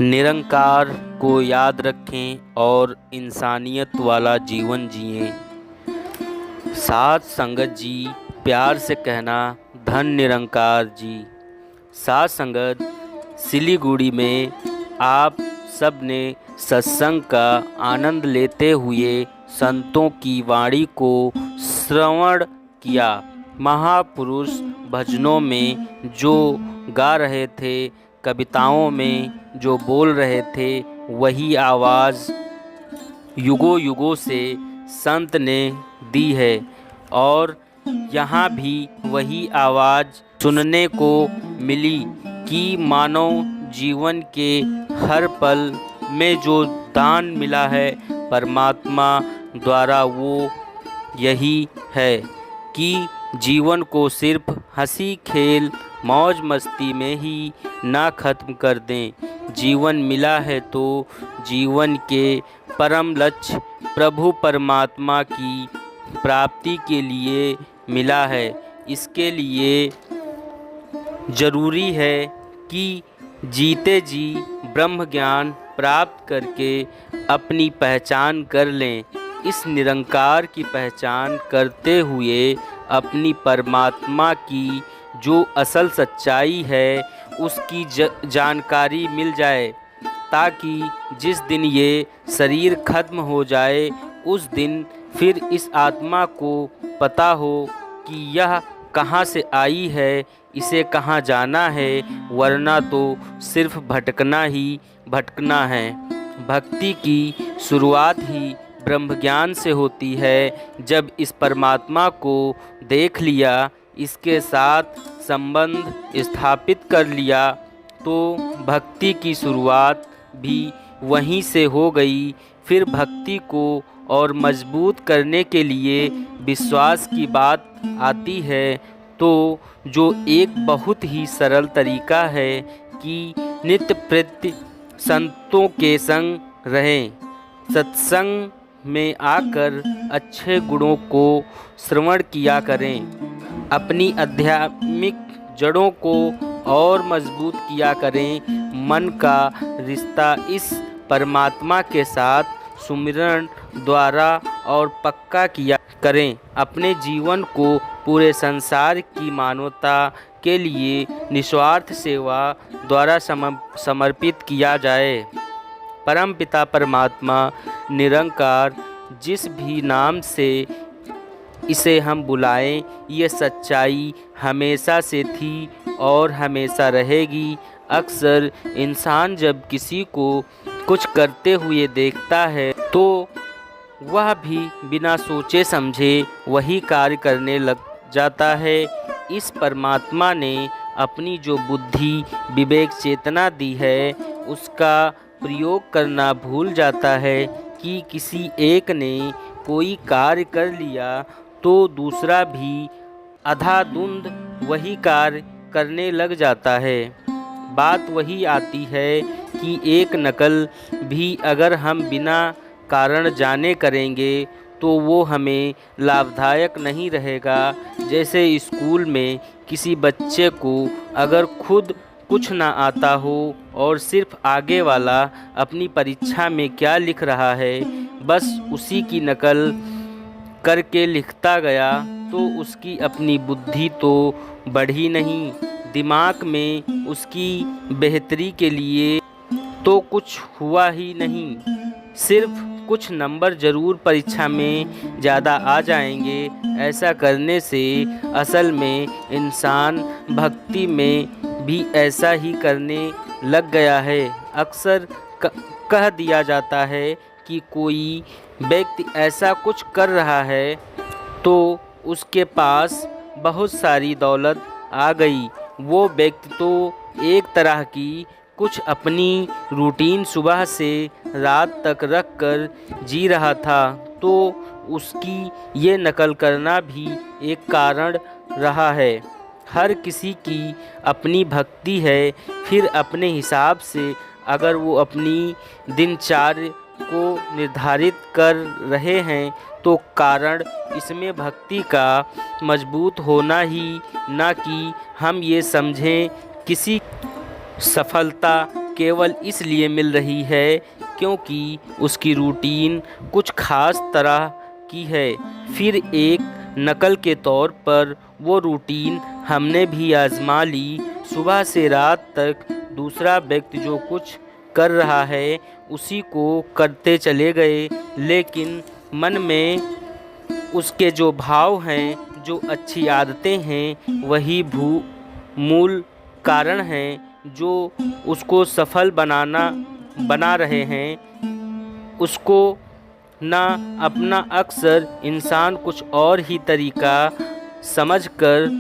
निरंकार को याद रखें और इंसानियत वाला जीवन जिएं। साथ संगत जी, प्यार से कहना धन निरंकार जी। साथ संगत, सिलीगुड़ी में आप सब ने सत्संग का आनंद लेते हुए संतों की वाणी को श्रवण किया। महापुरुष भजनों में जो गा रहे थे, कविताओं में जो बोल रहे थे, वही आवाज़ युगों युगों से संत ने दी है और यहाँ भी वही आवाज़ सुनने को मिली कि मानव जीवन के हर पल में जो दान मिला है परमात्मा द्वारा, वो यही है कि जीवन को सिर्फ हंसी खेल मौज मस्ती में ही ना ख़त्म कर दें। जीवन मिला है तो जीवन के परम लक्ष्य प्रभु परमात्मा की प्राप्ति के लिए मिला है। इसके लिए ज़रूरी है कि जीते जी ब्रह्म ज्ञान प्राप्त करके अपनी पहचान कर लें। इस निरंकार की पहचान करते हुए अपनी परमात्मा की जो असल सच्चाई है उसकी जानकारी मिल जाए, ताकि जिस दिन ये शरीर खत्म हो जाए उस दिन फिर इस आत्मा को पता हो कि यह कहाँ से आई है, इसे कहाँ जाना है, वरना तो सिर्फ भटकना ही भटकना है। भक्ति की शुरुआत ही ब्रह्म ज्ञान से होती है। जब इस परमात्मा को देख लिया, इसके साथ संबंध स्थापित कर लिया, तो भक्ति की शुरुआत भी वहीं से हो गई। फिर भक्ति को और मजबूत करने के लिए विश्वास की बात आती है, तो जो एक बहुत ही सरल तरीका है कि नित्य प्रति संतों के संग रहें, सत्संग में आकर अच्छे गुणों को श्रवण किया करें, अपनी आध्यात्मिक जड़ों को और मजबूत किया करें, मन का रिश्ता इस परमात्मा के साथ सुमिरन द्वारा और पक्का किया करें। अपने जीवन को पूरे संसार की मानवता के लिए निस्वार्थ सेवा द्वारा समर्पित किया जाए। परमपिता परमात्मा निरंकार, जिस भी नाम से इसे हम बुलाएं, ये सच्चाई हमेशा से थी और हमेशा रहेगी। अक्सर इंसान जब किसी को कुछ करते हुए देखता है तो वह भी बिना सोचे समझे वही कार्य करने लग जाता है। इस परमात्मा ने अपनी जो बुद्धि विवेक चेतना दी है, उसका प्रयोग करना भूल जाता है कि किसी एक ने कोई कार्य कर लिया तो दूसरा भी अंधाधुंध वही कार्य करने लग जाता है। बात वही आती है कि एक नकल भी अगर हम बिना कारण जाने करेंगे तो वो हमें लाभदायक नहीं रहेगा। जैसे स्कूल में किसी बच्चे को अगर खुद कुछ ना आता हो और सिर्फ आगे वाला अपनी परीक्षा में क्या लिख रहा है बस उसी की नकल करके लिखता गया, तो उसकी अपनी बुद्धि तो बढ़ी नहीं, दिमाग में उसकी बेहतरी के लिए तो कुछ हुआ ही नहीं। सिर्फ कुछ नंबर ज़रूर परीक्षा में ज़्यादा आ जाएंगे। ऐसा करने से असल में इंसान भक्ति में भी ऐसा ही करने लग गया है। अक्सर कह दिया जाता है कि कोई व्यक्ति ऐसा कुछ कर रहा है तो उसके पास बहुत सारी दौलत आ गई। वो व्यक्ति तो एक तरह की कुछ अपनी रूटीन सुबह से रात तक रख कर जी रहा था, तो उसकी ये नकल करना भी एक कारण रहा है। हर किसी की अपनी भक्ति है, फिर अपने हिसाब से अगर वो अपनी दिनचर्या को निर्धारित कर रहे हैं तो कारण इसमें भक्ति का मजबूत होना ही, ना कि हम ये समझें किसी सफलता केवल इसलिए मिल रही है क्योंकि उसकी रूटीन कुछ खास तरह की है। फिर एक नकल के तौर पर वो रूटीन हमने भी आजमा ली। सुबह से रात तक दूसरा व्यक्ति जो कुछ कर रहा है उसी को करते चले गए, लेकिन मन में उसके जो भाव हैं, जो अच्छी आदतें हैं, वही मूल कारण हैं जो उसको सफल बना रहे हैं। उसको ना अपना अक्सर इंसान कुछ और ही तरीका समझकर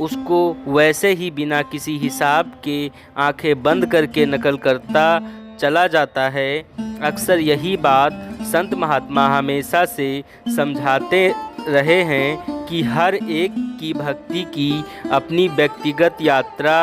उसको वैसे ही बिना किसी हिसाब के आंखें बंद करके नकल करता चला जाता है। अक्सर यही बात संत महात्मा हमेशा से समझाते रहे हैं कि हर एक की भक्ति की अपनी व्यक्तिगत यात्रा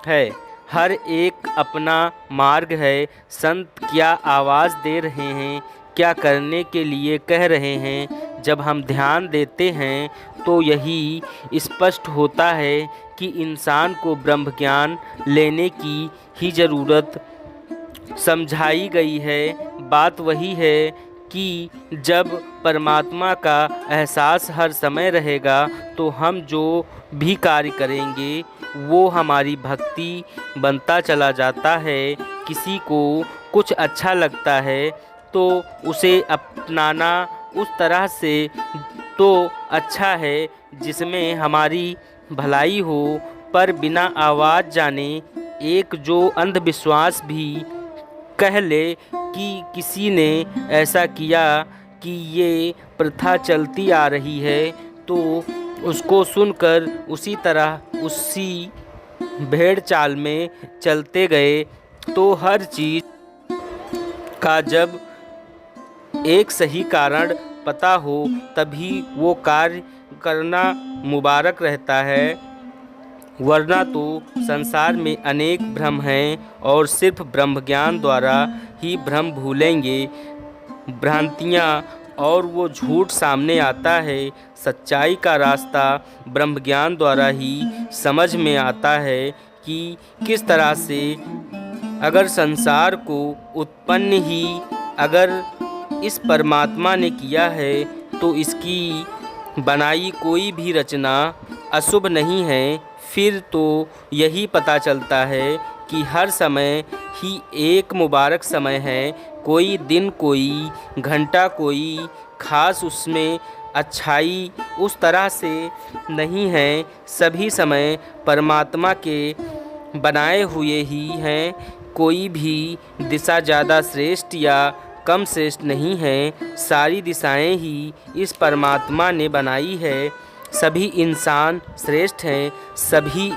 है, हर एक अपना मार्ग है। संत क्या आवाज़ दे रहे हैं, क्या करने के लिए कह रहे हैं, जब हम ध्यान देते हैं तो यही स्पष्ट होता है कि इंसान को ब्रह्म ज्ञान लेने की ही ज़रूरत समझाई गई है। बात वही है कि जब परमात्मा का एहसास हर समय रहेगा तो हम जो भी कार्य करेंगे वो हमारी भक्ति बनता चला जाता है। किसी को कुछ अच्छा लगता है तो उसे अपनाना उस तरह से तो अच्छा है जिसमें हमारी भलाई हो, पर बिना आवाज़ जाने एक जो अंधविश्वास भी कह ले कि किसी ने ऐसा किया कि ये प्रथा चलती आ रही है, तो उसको सुनकर उसी तरह उसी भेड़ चाल में चलते गए। तो हर चीज़ का जब एक सही कारण पता हो तभी वो कार्य करना मुबारक रहता है, वरना तो संसार में अनेक भ्रम हैं और सिर्फ ब्रह्म ज्ञान द्वारा ही भ्रम भूलेंगे भ्रांतियाँ और वो झूठ सामने आता है। सच्चाई का रास्ता ब्रह्म ज्ञान द्वारा ही समझ में आता है कि किस तरह से अगर संसार को उत्पन्न ही अगर इस परमात्मा ने किया है तो इसकी बनाई कोई भी रचना अशुभ नहीं है। फिर तो यही पता चलता है कि हर समय ही एक मुबारक समय है। कोई दिन, कोई घंटा, कोई ख़ास उसमें अच्छाई उस तरह से नहीं है। सभी समय परमात्मा के बनाए हुए ही हैं। कोई भी दिशा ज़्यादा श्रेष्ठ या कम श्रेष्ठ नहीं है। सारी दिशाएं ही इस परमात्मा ने बनाई है। सभी इंसान श्रेष्ठ हैं, सभी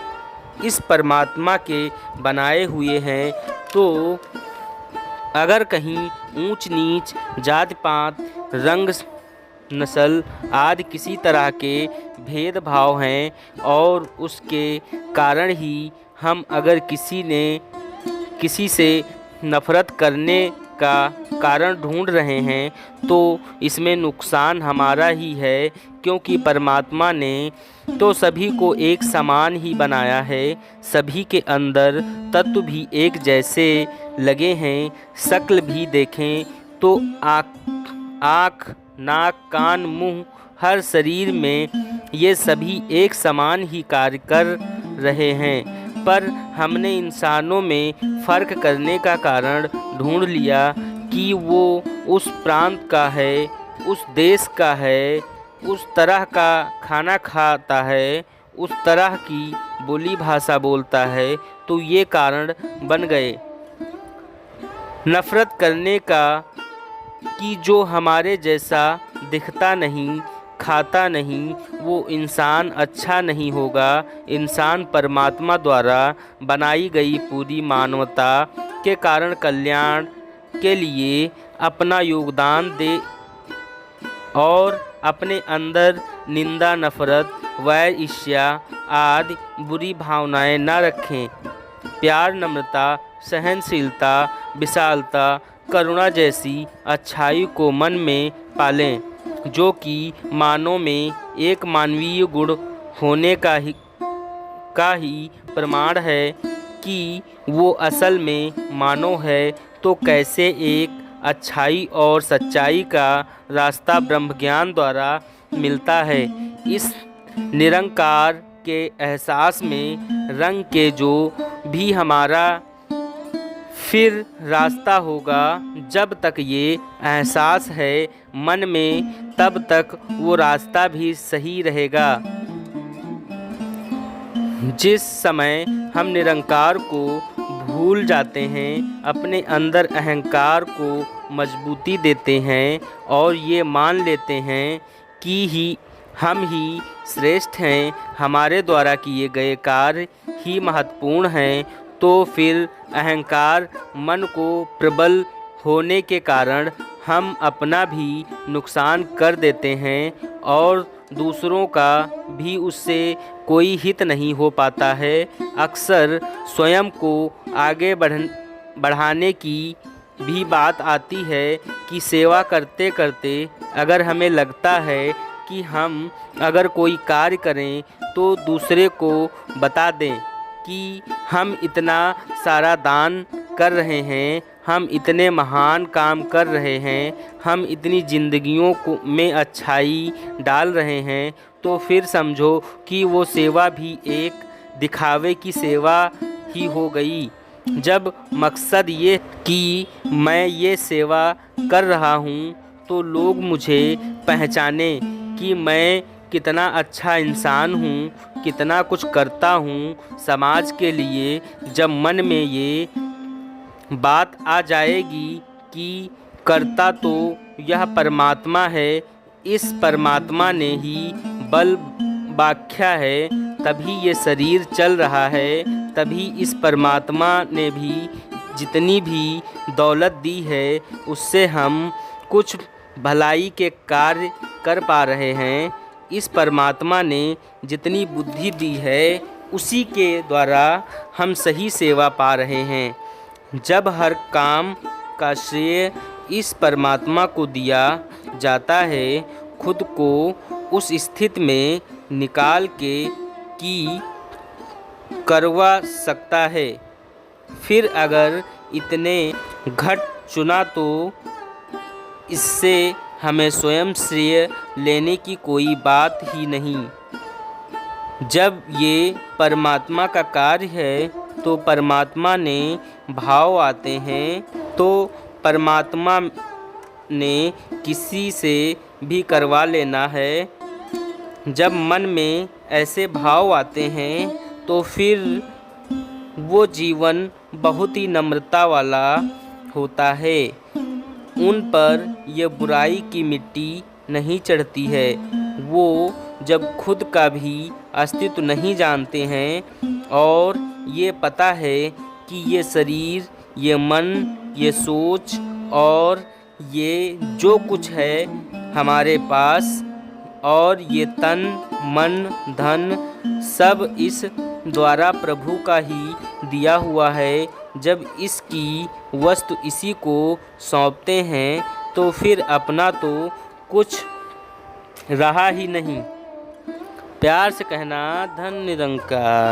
इस परमात्मा के बनाए हुए हैं। तो अगर कहीं ऊंच नीच, जात पात, रंग, नस्ल आदि किसी तरह के भेदभाव हैं और उसके कारण ही हम अगर किसी से नफ़रत करने का कारण ढूंढ रहे हैं तो इसमें नुकसान हमारा ही है, क्योंकि परमात्मा ने तो सभी को एक समान ही बनाया है। सभी के अंदर तत्व भी एक जैसे लगे हैं। शक्ल भी देखें तो आँख, नाक, कान, मुंह, हर शरीर में ये सभी एक समान ही कार्य कर रहे हैं, पर हमने इंसानों में फ़र्क करने का कारण ढूंढ लिया कि वो उस प्रांत का है, उस देश का है, उस तरह का खाना खाता है, उस तरह की बोली भाषा बोलता है। तो ये कारण बन गए नफ़रत करने का कि जो हमारे जैसा दिखता नहीं, खाता नहीं, वो इंसान अच्छा नहीं होगा। इंसान परमात्मा द्वारा बनाई गई पूरी मानवता के कारण कल्याण के लिए अपना योगदान दे और अपने अंदर निंदा, नफ़रत, वैर, ईर्ष्या आदि बुरी भावनाएं न रखें। प्यार, नम्रता, सहनशीलता, विशालता, करुणा जैसी अच्छाई को मन में पालें, जो कि मानव में एक मानवीय गुण होने का ही प्रमाण है कि वो असल में मानव है, तो कैसे एक अच्छाई और सच्चाई का रास्ता ब्रह्मज्ञान द्वारा मिलता है। इस निरंकार के एहसास में रंग के जो भी हमारा फिर रास्ता होगा, जब तक ये एहसास है मन में, तब तक वो रास्ता भी सही रहेगा। जिस समय हम निरंकार को भूल जाते हैं, अपने अंदर अहंकार को मजबूती देते हैं और ये मान लेते हैं कि हम ही श्रेष्ठ हैं, हमारे द्वारा किए गए कार्य ही महत्वपूर्ण हैं, तो फिर अहंकार मन को प्रबल होने के कारण हम अपना भी नुकसान कर देते हैं और दूसरों का भी उससे कोई हित नहीं हो पाता है। अक्सर स्वयं को आगे बढ़ाने की भी बात आती है कि सेवा करते करते अगर हमें लगता है कि हम अगर कोई कार्य करें तो दूसरे को बता दें कि हम इतना सारा दान कर रहे हैं, हम इतने महान काम कर रहे हैं, हम इतनी ज़िंदगियों को में अच्छाई डाल रहे हैं, तो फिर समझो कि वो सेवा भी एक दिखावे की सेवा ही हो गई। जब मकसद ये कि मैं ये सेवा कर रहा हूँ तो लोग मुझे पहचाने कि मैं कितना अच्छा इंसान हूँ, कितना कुछ करता हूँ समाज के लिए। जब मन में ये बात आ जाएगी कि करता तो यह परमात्मा है, इस परमात्मा ने ही बल बाख्या है, तभी ये शरीर चल रहा है, तभी इस परमात्मा ने भी जितनी भी दौलत दी है उससे हम कुछ भलाई के कार्य कर पा रहे हैं। इस परमात्मा ने जितनी बुद्धि दी है उसी के द्वारा हम सही सेवा पा रहे हैं। जब हर काम का श्रेय इस परमात्मा को दिया जाता है, खुद को उस स्थिति में निकाल के कि करवा सकता है। फिर अगर इतने घट चुना तो इससे हमें स्वयं श्रेय लेने की कोई बात ही नहीं। जब ये परमात्मा का कार्य है तो परमात्मा ने भाव आते हैं, तो परमात्मा ने किसी से भी करवा लेना है। जब मन में ऐसे भाव आते हैं तो फिर वो जीवन बहुत ही नम्रता वाला होता है। उन पर यह बुराई की मिट्टी नहीं चढ़ती है। वो जब खुद का भी अस्तित्व नहीं जानते हैं और ये पता है कि ये शरीर, ये मन, ये सोच और ये जो कुछ है हमारे पास और ये तन मन धन सब इस द्वारा प्रभु का ही दिया हुआ है। जब इसकी वस्तु इसी को सौंपते हैं तो फिर अपना तो कुछ रहा ही नहीं। प्यार से कहना, धन निरंकार।